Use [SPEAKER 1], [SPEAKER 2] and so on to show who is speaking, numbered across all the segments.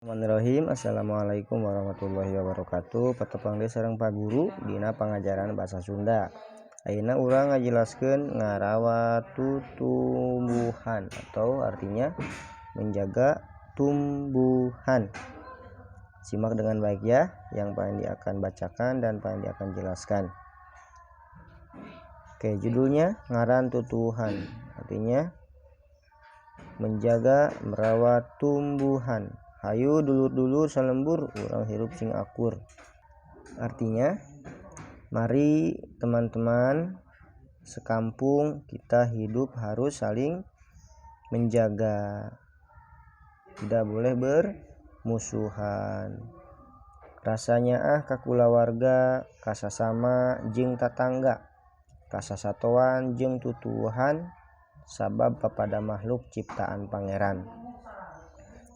[SPEAKER 1] Bismillahirrahmanirrahim. Assalamualaikum warahmatullahi wabarakatuh. Petepang deu sareng Pak Guru dina pangajaran bahasa Sunda. Ayeuna urang ngajelaskeun ngarawat tumbuhan atau artinya menjaga tumbuhan. Simak dengan baik ya yang Pak Andi akan bacakan dan Pak Andi akan jelaskan. Oke, judulnya ngaran tutuhan. Artinya menjaga merawat tumbuhan. Hayu dulur-dulur salembur urang hirup sing akur. Artinya mari teman-teman sekampung kita hidup harus saling menjaga, tidak boleh bermusuhan. Rasanya kakulawarga kasasama jeung tatangga, kasasatoan jeung tutuhan sabab kepada makhluk ciptaan pangeran.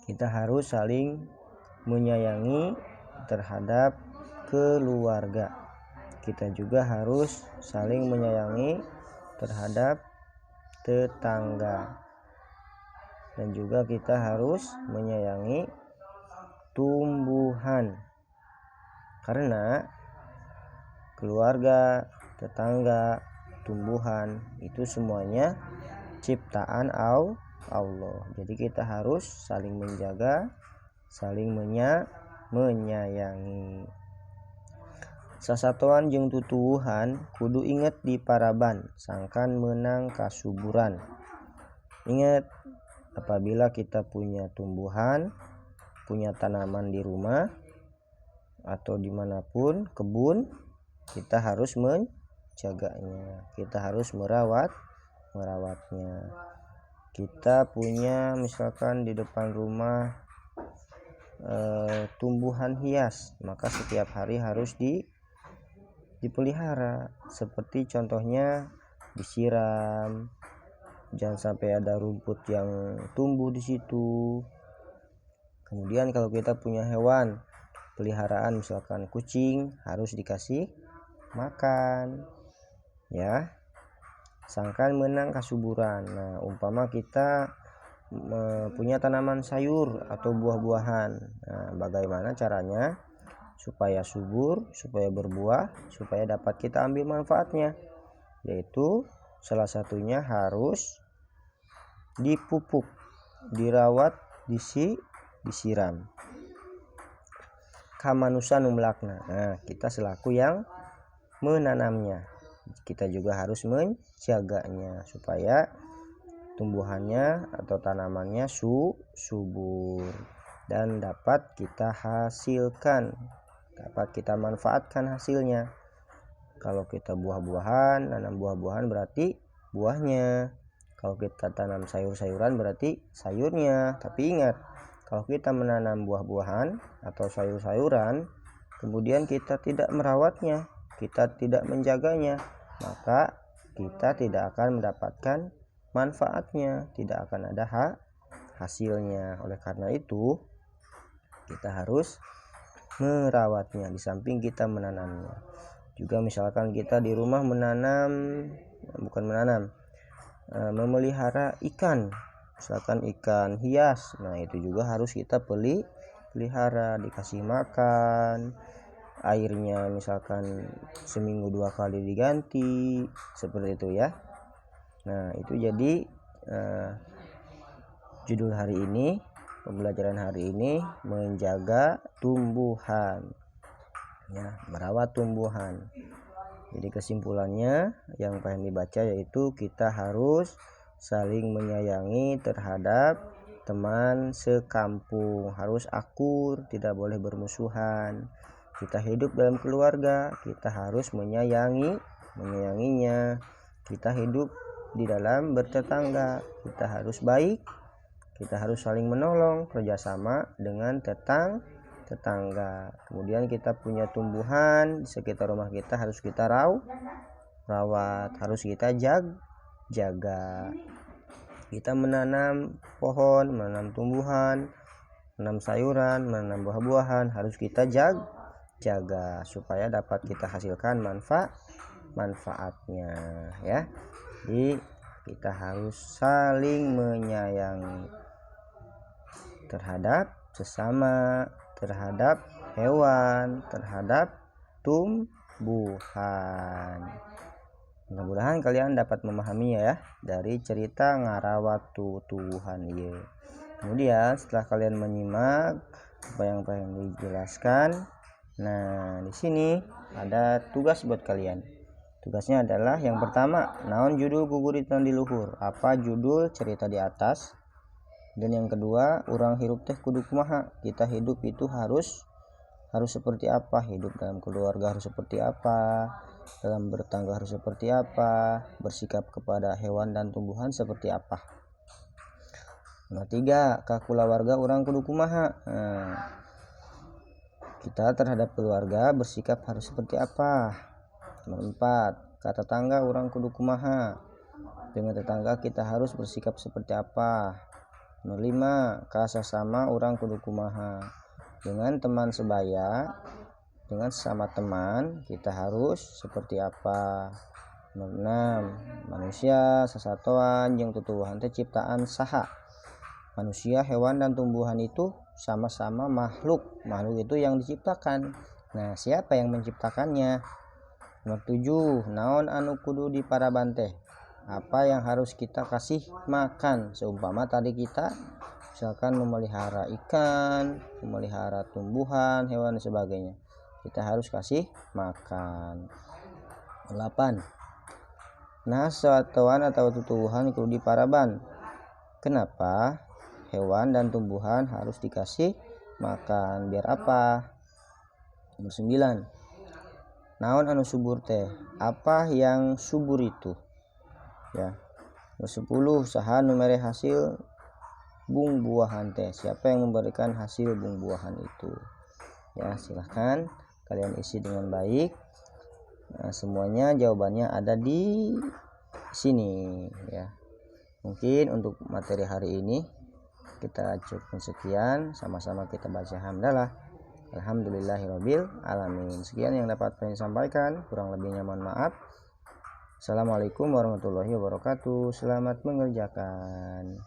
[SPEAKER 1] Kita harus saling menyayangi terhadap keluarga. Kita juga harus saling menyayangi terhadap tetangga. Dan juga kita harus menyayangi tumbuhan. Karena keluarga, tetangga, tumbuhan itu semuanya ciptaan Allah. Jadi kita harus saling menjaga, saling menyayangi. Sasatoan jeung tutuwuhan kudu inget di paraban sangkan menang kasuburan. Ingat, apabila kita punya tumbuhan, punya tanaman di rumah atau dimanapun, kebun, kita harus menjaganya, kita harus merawatnya. Kita punya misalkan di depan rumah tumbuhan hias, maka setiap hari harus dipelihara. Seperti contohnya disiram, jangan sampai ada rumput yang tumbuh di situ. Kemudian kalau kita punya hewan peliharaan misalkan kucing, harus dikasih makan ya. Sangkan menang kasuburan. Nah, umpama kita punya tanaman sayur atau buah-buahan. Nah, bagaimana caranya supaya subur, supaya berbuah, supaya dapat kita ambil manfaatnya? Yaitu salah satunya harus dipupuk, dirawat, disiram. Kamanusa numlakna. Nah, kita selaku yang menanamnya, kita juga harus menjaganya supaya tumbuhannya atau tanamannya subur dan dapat kita hasilkan, dapat kita manfaatkan hasilnya. Kalau kita buah-buahan, nanam buah-buahan berarti buahnya. Kalau kita tanam sayur-sayuran berarti sayurnya. Tapi ingat, kalau kita menanam buah-buahan atau sayur-sayuran kemudian kita tidak merawatnya, kita tidak menjaganya, maka kita tidak akan mendapatkan manfaatnya, tidak akan ada hasilnya. Oleh karena itu kita harus merawatnya di samping kita menanamnya. Juga misalkan kita di rumah memelihara ikan, misalkan ikan hias, nah itu juga harus kita pelihara, dikasih makan, airnya misalkan seminggu 2 kali diganti, seperti itu ya. Nah, itu jadi judul hari ini, pembelajaran hari ini, menjaga tumbuhan ya, merawat tumbuhan. Jadi kesimpulannya yang pengen dibaca yaitu kita harus saling menyayangi terhadap teman sekampung, harus akur, tidak boleh bermusuhan. Kita hidup dalam keluarga, kita harus menyayanginya. Kita hidup di dalam bertetangga, kita harus baik, kita harus saling menolong, kerjasama dengan tetangga. Kemudian kita punya tumbuhan di sekitar rumah kita, harus kita rawat, harus kita jaga. Kita menanam pohon, menanam tumbuhan, menanam sayuran, menanam buah-buahan, harus kita jaga supaya dapat kita hasilkan manfaatnya ya. Jadi kita harus saling menyayangi terhadap sesama, terhadap hewan, terhadap tumbuhan. Mudah-mudahan kalian dapat memahami ya dari cerita ngarawatu Tuhan ye. Kemudian setelah kalian menyimak apa yang dijelaskan, nah di sini ada tugas buat kalian. Tugasnya adalah yang pertama, naon judul guguritan di luhur, apa judul cerita di atas. Dan yang kedua, urang hirup teh kudu kumaha, kita hidup itu harus seperti apa, hidup dalam keluarga harus seperti apa, dalam bertangga harus seperti apa, bersikap kepada hewan dan tumbuhan seperti apa. Nomor 3, kakulawarga urang kudu kumaha. Kita terhadap keluarga bersikap harus seperti apa. Nomor 4, ka tetangga urang kudu kumaha, dengan tetangga kita harus bersikap seperti apa. Nomor 5, ka sasama urang kudu kumaha, dengan teman sebaya, dengan sesama teman kita harus seperti apa. Nomor 6, manusia sasatoan jeung tutuwuhan teh ciptaan saha. Manusia, hewan dan tumbuhan itu sama-sama makhluk itu yang diciptakan. Nah, siapa yang menciptakannya? Nomor 7, naon anu kudu diparaban teh, apa yang harus kita kasih makan. Seumpama tadi kita misalkan memelihara ikan, memelihara tumbuhan, hewan dan sebagainya, kita harus kasih makan. 8, nah satuan atau tutuwuhan kudu diparaban. Kenapa hewan dan tumbuhan harus dikasih makan? Biar apa? Nomor 9, naon anu subur teh, apa yang subur itu ya. Nomor 10, saha nu mere hasil bung buahan teh, siapa yang memberikan hasil bung buahan itu ya. Silahkan kalian isi dengan baik. Nah, semuanya jawabannya ada di sini ya. Mungkin untuk materi hari ini kita cukup sekian, sama-sama kita baca hamdalah. Alhamdulillahirabbil alamin. Sekian yang dapat saya sampaikan, kurang lebihnya mohon maaf. Assalamualaikum warahmatullahi wabarakatuh. Selamat mengerjakan.